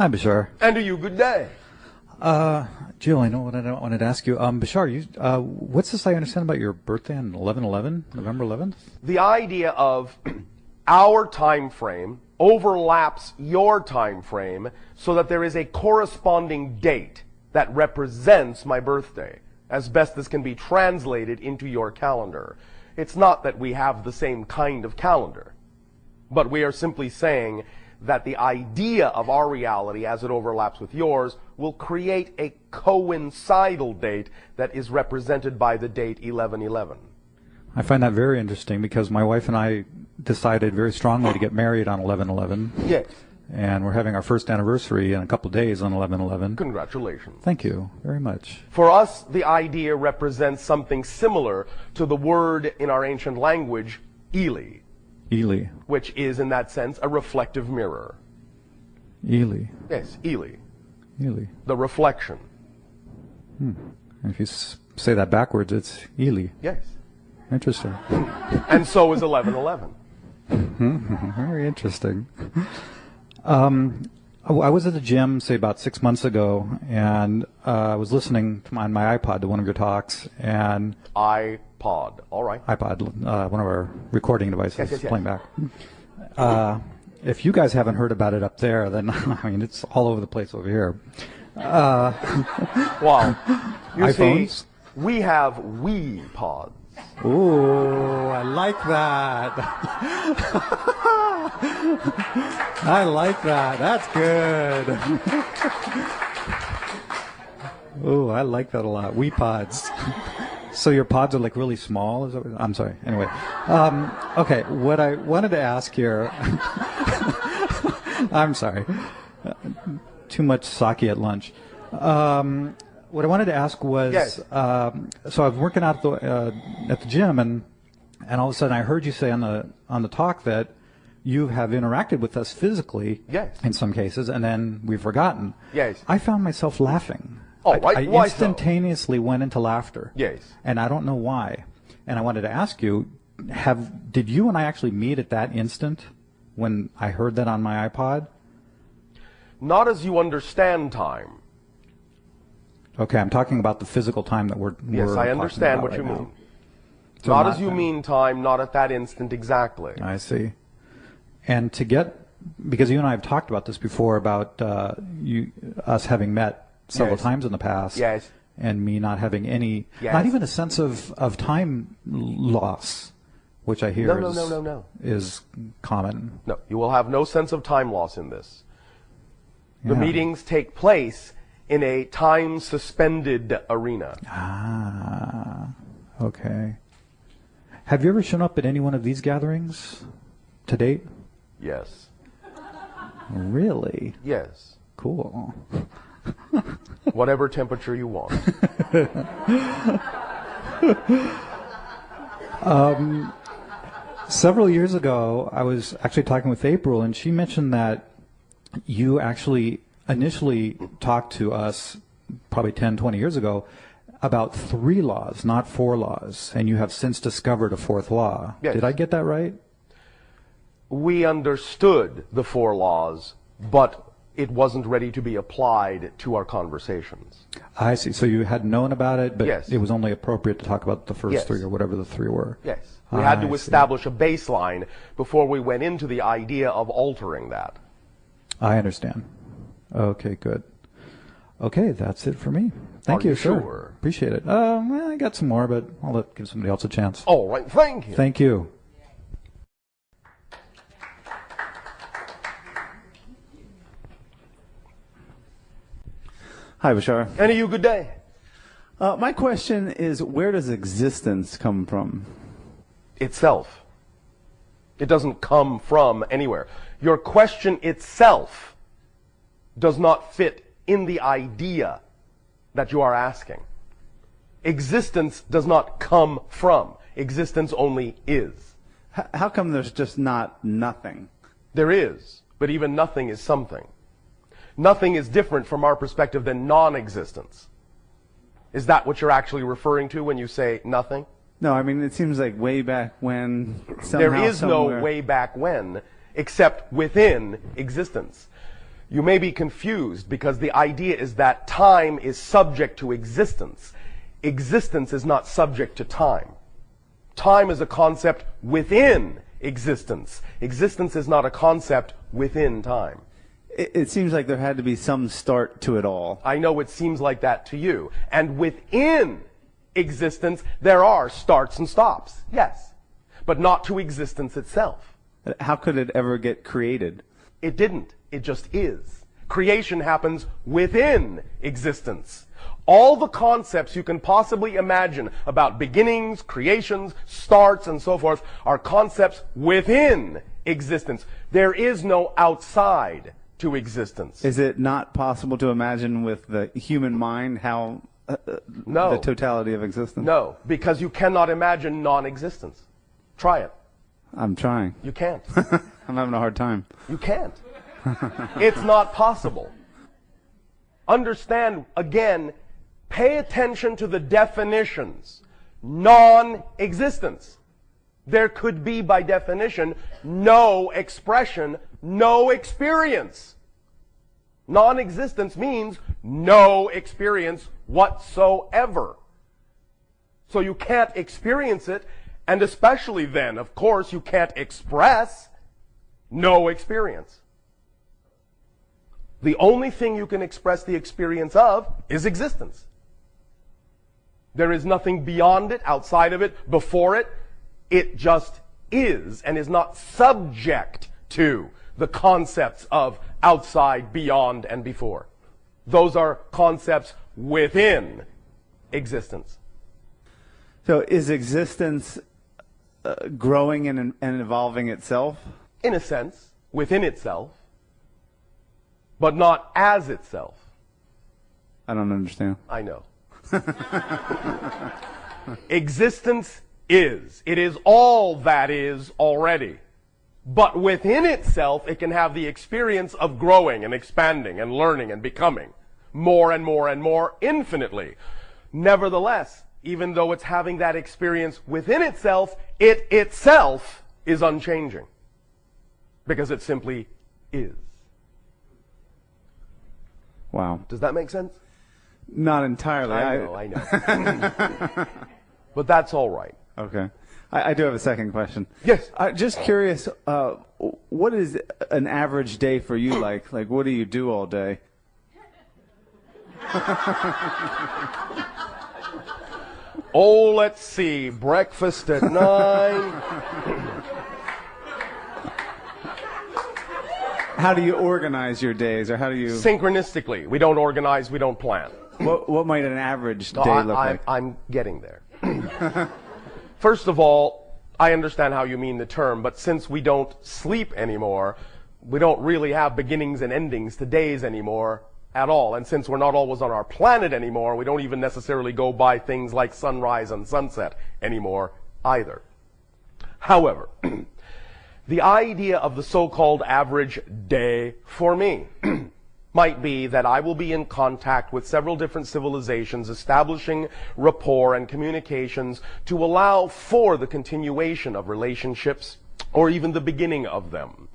Hi, Bashar. And to you, good day. Jill, I know what I wanted to ask you. Bashar, what's this I understand about your birthday on 11/11, November 11th? The idea of our time frame overlaps your time frame so that there is a corresponding date that represents my birthday, as best as can be translated into your calendar. It's not that we have the same kind of calendar, but we are simply saying that the idea of our reality as it overlaps with yours will create a coincidental date that is represented by the date 11/11. I find that very interesting because my wife and I decided very strongly to get married on 11/11. Yes. And we're having our first anniversary in a couple of days on 11/11. Congratulations. Thank you very much. For us, the idea represents something similar to the word in our ancient language, Eli. Eli. Which is, in that sense, a reflective mirror. Eli. Yes, Eli. Eli. The reflection. And if you say that backwards, it's Eli. Yes. Interesting. And so is 11/11. Very interesting. I was at the gym, say, about 6 months ago, and I was listening on my iPod to one of your talks, and... iPod, all right. iPod, one of our recording devices, yes. playing back. If you guys haven't heard about it up there, then, I mean, it's all over the place over here. Wow. You iPhones? see, we have Wii pods. Ooh, I like that. I like that. That's good. Ooh, I like that a lot. Wii pods. So your pods are like really small? Is that what, I'm sorry. Anyway. Okay, what I wanted to ask here... I'm sorry. Too much sake at lunch. What I wanted to ask was, yes. So I was working out at the gym, and all of a sudden I heard you say on the talk that you have interacted with us physically, yes, in some cases, and then we've forgotten. Yes. I found myself laughing. Oh, I why instantaneously went into laughter. Yes. And I don't know why. And I wanted to ask you, did you and I actually meet at that instant when I heard that on my iPod? Not as you understand time. Okay, I'm talking about the physical time that we're Yes, I understand what you mean. So not as you mean time, not at that instant exactly. I see. And because you and I have talked about this before about us having met several times in the past. Yes. And me not having any, not even a sense of time loss, which I hear is common. No, you will have no sense of time loss in this. The meetings take place in a time-suspended arena. Ah, okay. Have you ever shown up at any one of these gatherings to date? Yes. Really? Yes. Cool. Whatever temperature you want. Several years ago, I was actually talking with April, and she mentioned that you actually initially talked to us probably 10, 20 years ago about 3 laws, not 4 laws, and you have since discovered a 4th law. Yes. Did I get that right? We understood the 4 laws, but it wasn't ready to be applied to our conversations. I see. So you had known about it, but yes, it was only appropriate to talk about the first 3 or whatever the 3 were. Yes. We had to establish a baseline before we went into the idea of altering that. I understand. Okay, good. Okay, that's it for me. Thank you, sure? Sir. Appreciate it. Well, I got some more, but I'll give somebody else a chance. All right, thank you. Thank you. Hi, Bashar. And to you, good day. My question is, where does existence come from? Itself. It doesn't come from anywhere. Your question itself does not fit in the idea that you are asking. Existence does not come from. Existence only is. How come there's just not nothing? There is, but even nothing is something. Nothing is different from our perspective than non-existence. Is that what you're actually referring to when you say nothing? No, I mean, it seems like way back when, somehow, there is somewhere... no way back when, except within existence. You may be confused because the idea is that time is subject to existence. Existence is not subject to time. Time is a concept within existence. Existence is not a concept within time. It seems like there had to be some start to it all. I know it seems like that to you. And within existence, there are starts and stops. Yes. But not to existence itself. How could it ever get created? It didn't. It just is. Creation happens within existence. All the concepts you can possibly imagine about beginnings, creations, starts, and so forth are concepts within existence. There is no outside to existence. Is it not possible to imagine with the human mind how No. the totality of existence? No, because you cannot imagine non-existence. Try it. I'm trying. You can't. I'm having a hard time. You can't. It's not possible. Understand, again, pay attention to the definitions. Non-existence. There could be, by definition, no expression, no experience. Non-existence means no experience whatsoever. So you can't experience it, and especially then, of course, you can't express no experience. The only thing you can express the experience of is existence. There is nothing beyond it, outside of it, before it. It just is and is not subject to the concepts of outside, beyond, and before. Those are concepts within existence. So is existence growing and evolving itself? In a sense, within itself, but not as itself. I don't understand. I know. Existence is. It is all that is already. But within itself, it can have the experience of growing and expanding and learning and becoming more and more and more infinitely. Nevertheless, even though it's having that experience within itself, it itself is unchanging. Because it simply is. Wow. Does that make sense? Not entirely. I know. But that's all right. Okay. I do have a second question. Yes. Just curious, what is an average day for you like? Like, what do you do all day? Oh, let's see. Breakfast at 9. How do you organize your days, or how do you... Synchronistically. We don't organize, we don't plan. What might an average day look like? I'm getting there. First of all, I understand how you mean the term, but since we don't sleep anymore, we don't really have beginnings and endings to days anymore at all. And since we're not always on our planet anymore, we don't even necessarily go by things like sunrise and sunset anymore either. However, the idea of the so-called average day for me might be that I will be in contact with several different civilizations, establishing rapport and communications to allow for the continuation of relationships or even the beginning of them.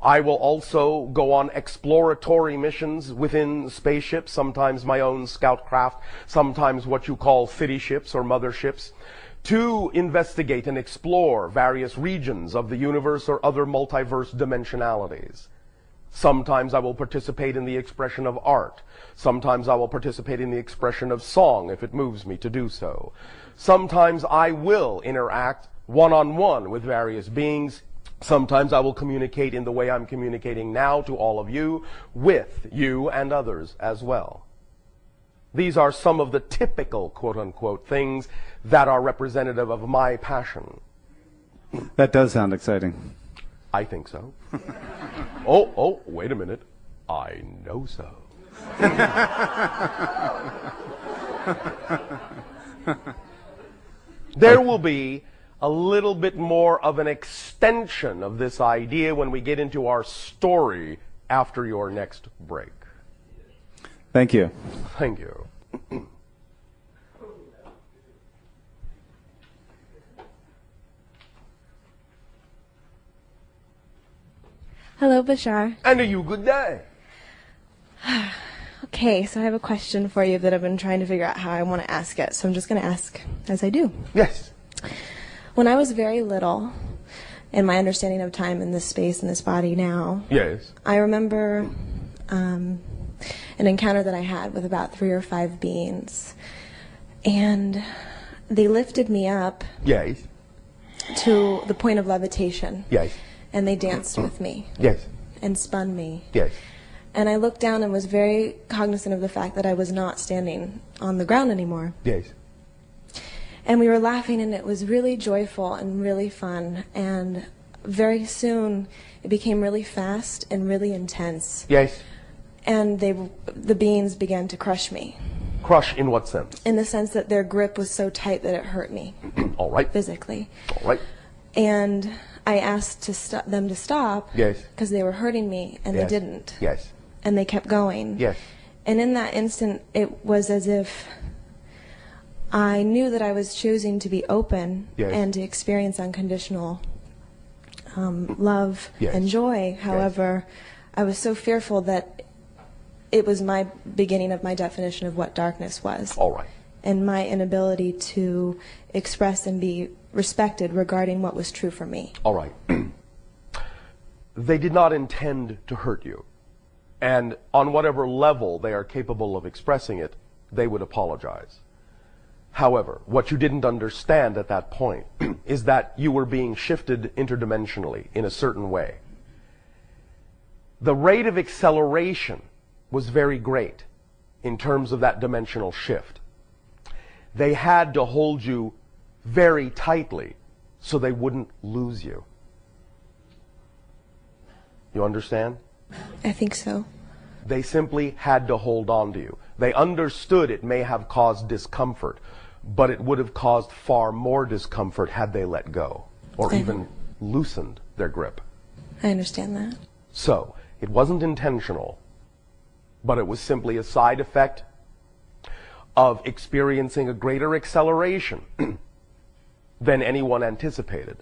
I will also go on exploratory missions within spaceships, sometimes my own scout craft, sometimes what you call city ships or motherships, to investigate and explore various regions of the universe or other multiverse dimensionalities. Sometimes I will participate in the expression of art. Sometimes I will participate in the expression of song if it moves me to do so. Sometimes I will interact one-on-one with various beings. Sometimes I will communicate in the way I'm communicating now to all of you, with you and others as well. These are some of the typical quote-unquote things that are representative of my passion. That does sound exciting. I think so. Oh, wait a minute. I know so. There will be a little bit more of an extension of this idea when we get into our story after your next break. Thank you. Thank you. Hello, Bashar. And a you good day. Okay, so I have a question for you that I've been trying to figure out how I want to ask it. So I'm just going to ask as I do. Yes. When I was very little, in my understanding of time in this space, in this body now, Yes. I remember an encounter that I had with about 3 or 5 beings. And they lifted me up Yes. to the point of levitation. Yes. And they danced with me Yes. and spun me. Yes. And I looked down and was very cognizant of the fact that I was not standing on the ground anymore. Yes. And we were laughing, and it was really joyful and really fun. And very soon, it became really fast and really intense. Yes. And the beings began to crush me. Crush in what sense? In the sense that their grip was so tight that it hurt me. All right. Physically. All right. And I asked them to stop. Yes. Because they were hurting me, and Yes. they didn't. Yes. And they kept going. Yes. And in that instant, it was as if I knew that I was choosing to be open Yes. and to experience unconditional love Yes. and joy. However, I was so fearful that it was my beginning of my definition of what darkness was. All right. And my inability to express and be respected regarding what was true for me. All right. They did not intend to hurt you. And on whatever level they are capable of expressing it, they would apologize. However, what you didn't understand at that point is that you were being shifted interdimensionally in a certain way. The rate of acceleration was very great in terms of that dimensional shift. They had to hold you very tightly so they wouldn't lose you. You understand? I think so. They simply had to hold on to you. They understood it may have caused discomfort, but it would have caused far more discomfort had they let go or even loosened their grip. I understand that. So, it wasn't intentional, but it was simply a side effect of experiencing a greater acceleration than anyone anticipated.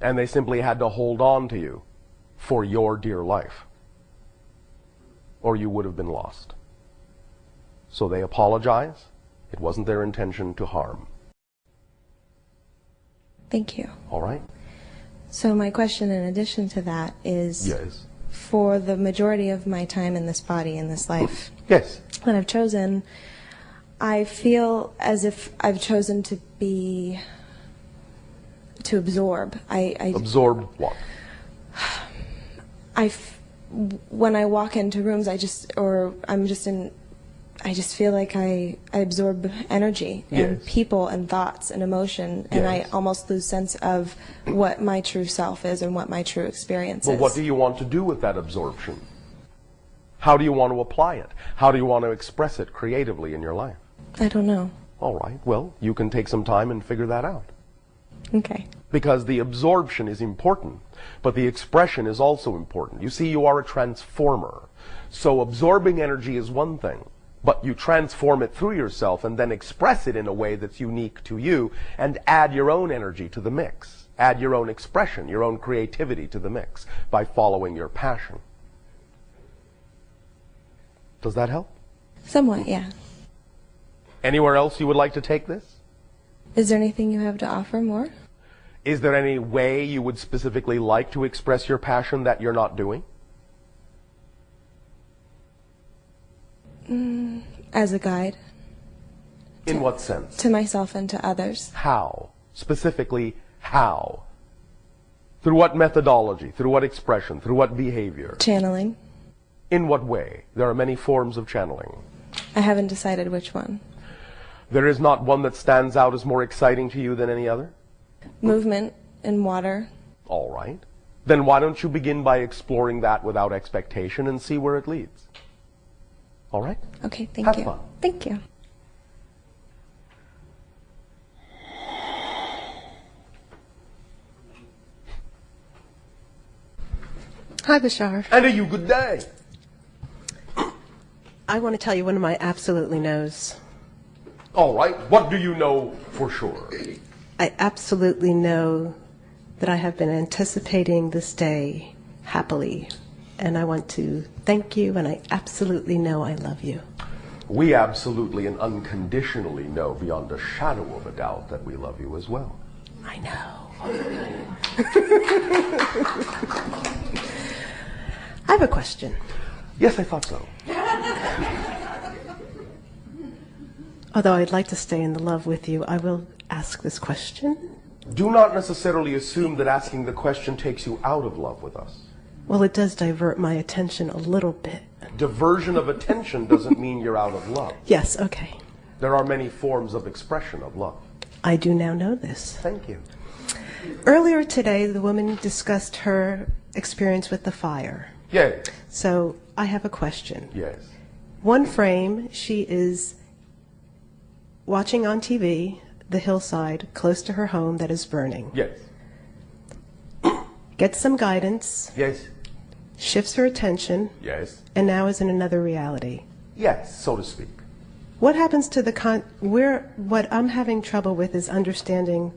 And they simply had to hold on to you for your dear life, or you would have been lost. So they apologize. It wasn't their intention to harm. Thank you. All right? So my question in addition to that is, Yes. for the majority of my time in this body, in this life, Yes. that I've chosen, I feel as if I've chosen to absorb. Absorb what? When I walk into rooms, I just feel like I absorb energy and Yes. people and thoughts and emotion, and Yes. I almost lose sense of what my true self is and what my true experience Well, is. what do you want to do with that absorption? How do you want to apply it? How do you want to express it creatively in your life? I don't know. All right, well, you can take some time and figure that out. Okay. Because the absorption is important, but the expression is also important. You see, you are a transformer. So absorbing energy is one thing, but you transform it through yourself and then express it in a way that's unique to you and add your own energy to the mix. Add your own expression, your own creativity to the mix by following your passion. Does that help? Somewhat, yeah. Anywhere else you would like to take this? Is there anything you have to offer more? Is there any way you would specifically like to express your passion that you're not doing? As a guide In what sense? to myself and to others. How? Specifically, how? Through what methodology? Through what expression? Through what behavior? Channeling. In what way? There are many forms of channeling. I haven't decided which one. There is not one that stands out as more exciting to you than any other? Movement in water. All right. Then why don't you begin by exploring that without expectation and see where it leads? All right? Okay, thank Have you. fun. Thank you. Hi, Bashar. And a you good day. I want to tell you one of my absolutely knows. All right. What do you know for sure? I absolutely know that I have been anticipating this day happily and I want to thank you, and I absolutely know I love you. We absolutely and unconditionally know beyond a shadow of a doubt that we love you as well. I know. I have a question. Yes, I thought so. Although I'd like to stay in the love with you, I will ask this question. Do not necessarily assume that asking the question takes you out of love with us. Well, it does divert my attention a little bit. Diversion of attention doesn't mean you're out of love. Yes, okay. There are many forms of expression of love. I do now know this. Thank you. Earlier today, the woman discussed her experience with the fire. Yes. So I have a question. Yes. One frame, she is watching on TV the hillside close to her home that is burning. Yes. Gets some guidance, Yes. shifts her attention, Yes. and now is in another reality. Yes, so to speak. What happens to the what I'm having trouble with is understanding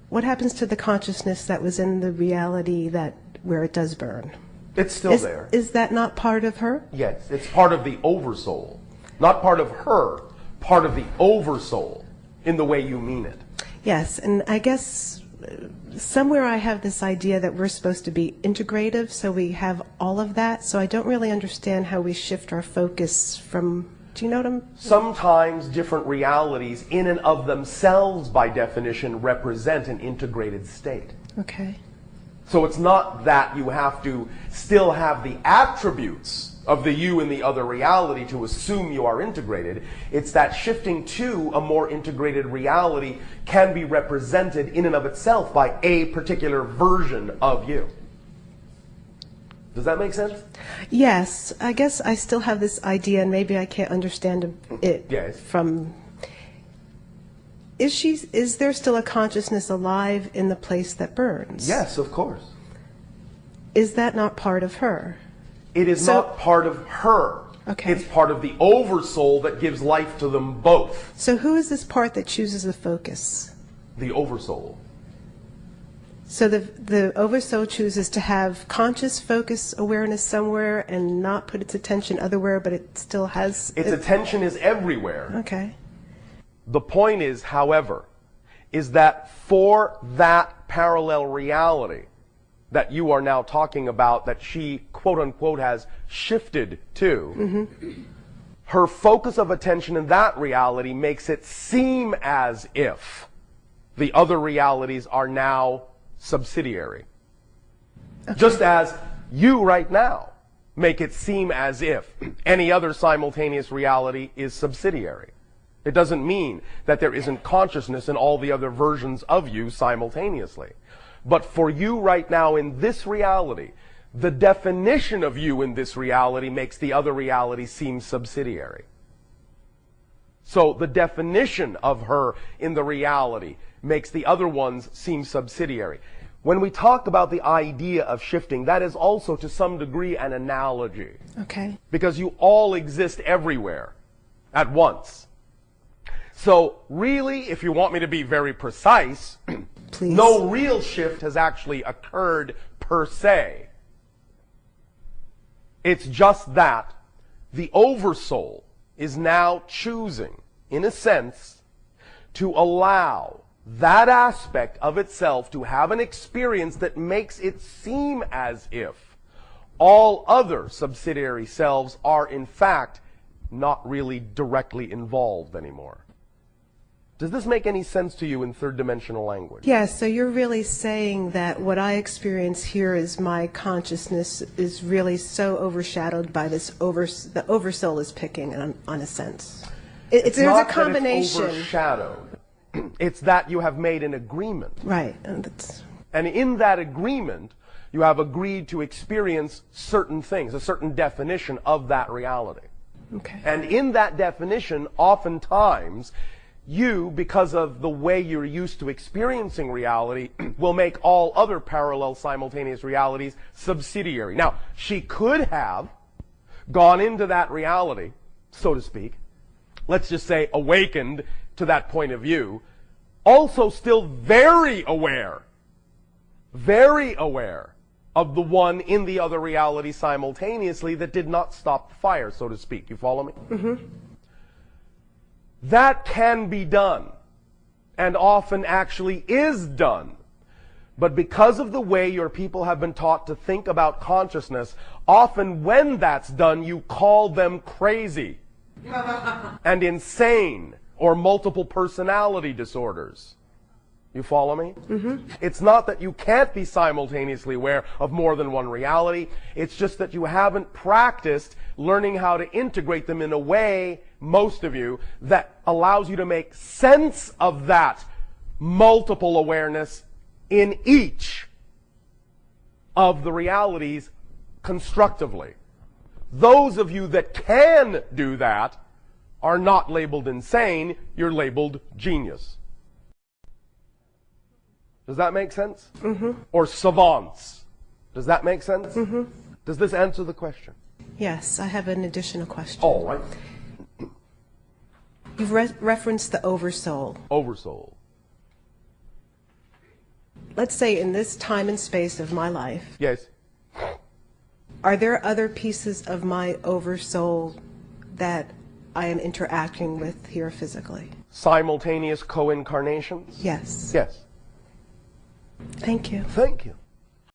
what happens to the consciousness that was in the reality that where it does burn. It's still there. Is that not part of her? Yes, it's part of the Oversoul. Not part of her, part of the Oversoul in the way you mean it. Yes, and I guess somewhere I have this idea that we're supposed to be integrative, so we have all of that. So I don't really understand how we shift our focus from, do you know what I'm... Sometimes different realities in and of themselves, by definition, represent an integrated state. Okay. So it's not that you have to still have the attributes of the you in the other reality to assume you are integrated. It's that shifting to a more integrated reality can be represented in and of itself by a particular version of you. Does that make sense? Yes, I guess I still have this idea, and maybe I can't understand it Yes. from... Is there still a consciousness alive in the place that burns? Yes, of course. Is that not part of her? It is not part of her. Okay. It's part of the Oversoul that gives life to them both. So who is this part that chooses the focus? The Oversoul. So the Oversoul chooses to have conscious focus awareness somewhere and not put its attention otherwhere, but it still has... Its attention is everywhere. Okay. The point is, however, is that for that parallel reality that you are now talking about, that she, quote unquote, has shifted to, her focus of attention in that reality makes it seem as if the other realities are now subsidiary. Okay. Just as you right now make it seem as if any other simultaneous reality is subsidiary. It doesn't mean that there isn't consciousness in all the other versions of you simultaneously. But for you right now in this reality, the definition of you in this reality makes the other reality seem subsidiary. So the definition of her in the reality makes the other ones seem subsidiary. When we talk about the idea of shifting, that is also to some degree an analogy. Okay. Because you all exist everywhere at once. So really, if you want me to be very precise, Please. No real shift has actually occurred per se. It's just that the Oversoul is now choosing, in a sense, to allow that aspect of itself to have an experience that makes it seem as if all other subsidiary selves are, in fact, not really directly involved anymore. Does this make any sense to you in third-dimensional language? Yes, so you're really saying that what I experience here is my consciousness is really so overshadowed by this the Oversoul is picking on a sense. There's a combination. That it's overshadowed. It's that you have made an agreement. Right. And in that agreement, you have agreed to experience certain things, a certain definition of that reality. Okay. And in that definition, oftentimes, you, because of the way you're used to experiencing reality, will make all other parallel simultaneous realities subsidiary. Now, she could have gone into that reality, so to speak, let's just say awakened to that point of view, also still very aware of the one in the other reality simultaneously that did not stop the fire, so to speak. You follow me? Mm-hmm. That can be done, and often actually is done. But because of the way your people have been taught to think about consciousness, often when that's done, you call them crazy and insane or multiple personality disorders. You follow me? Mm-hmm. It's not that you can't be simultaneously aware of more than one reality. It's just that you haven't practiced learning how to integrate them in a way, most of you, that allows you to make sense of that multiple awareness in each of the realities constructively. Those of you that can do that are not labeled insane, you're labeled genius. Does that make sense? Mm-hmm. Or savants. Does that make sense? Mm-hmm. Does this answer the question? Yes, I have an additional question. All right. You've referenced the Oversoul. Oversoul. Let's say in this time and space of my life, Yes. are there other pieces of my Oversoul that I am interacting with here physically? Simultaneous co-incarnations? Yes. Yes. Thank you. Thank you.